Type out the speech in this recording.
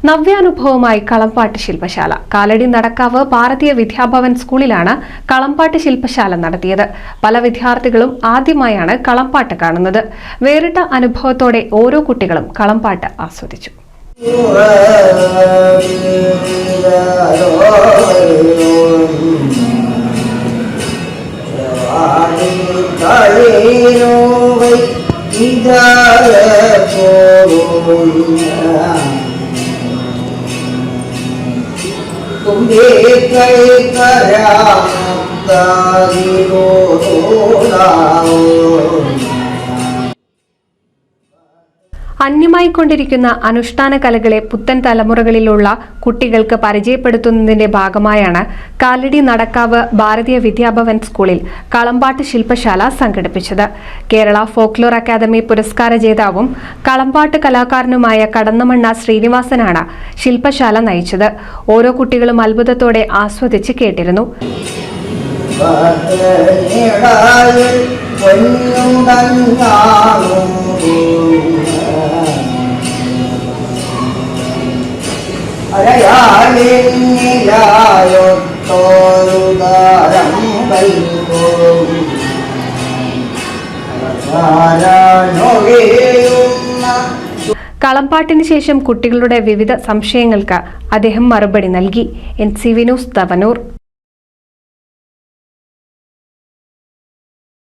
നവ്യാനുഭവമായി കളംപാട്ട് ശില്പശാല. കാലടി നടക്കാവ് ഭാരതീയ വിദ്യാഭവൻ സ്കൂളിലാണ് കളംപാട്ട് ശില്പശാല നടത്തിയത്. പല വിദ്യാർത്ഥികളും ആദ്യമായാണ് കളംപാട്ട് കാണുന്നത്. വേറിട്ട അനുഭവത്തോടെ ഓരോ കുട്ടികളും കളംപാട്ട് ആസ്വദിച്ചു. അന്യമായിക്കൊണ്ടിരിക്കുന്ന അനുഷ്ഠാന കലകളെ പുത്തൻ തലമുറകളിലുള്ള കുട്ടികൾക്ക് പരിചയപ്പെടുത്തുന്നതിന്റെ ഭാഗമായാണ് കാലടി നടക്കാവ് ഭാരതീയ വിദ്യാഭവൻ സ്കൂളിൽ കളംപാട്ട് ശില്പശാല സംഘടിപ്പിച്ചത്. കേരള ഫോക്ലോർ അക്കാദമി പുരസ്കാര ജേതാവും കളംപാട്ട് കലാകാരനുമായ കടന്നമണ്ണ ശ്രീനിവാസനാണ് ശില്പശാല നയിച്ചത്. ഓരോ കുട്ടികളും അത്ഭുതത്തോടെ ആസ്വദിച്ച് കേട്ടിരുന്നു. കളംപാട്ടിന് ശേഷം കുട്ടികളുടെ വിവിധ സംശയങ്ങൾക്ക് അദ്ദേഹം മറുപടി നൽകി. NCV news Thavanur.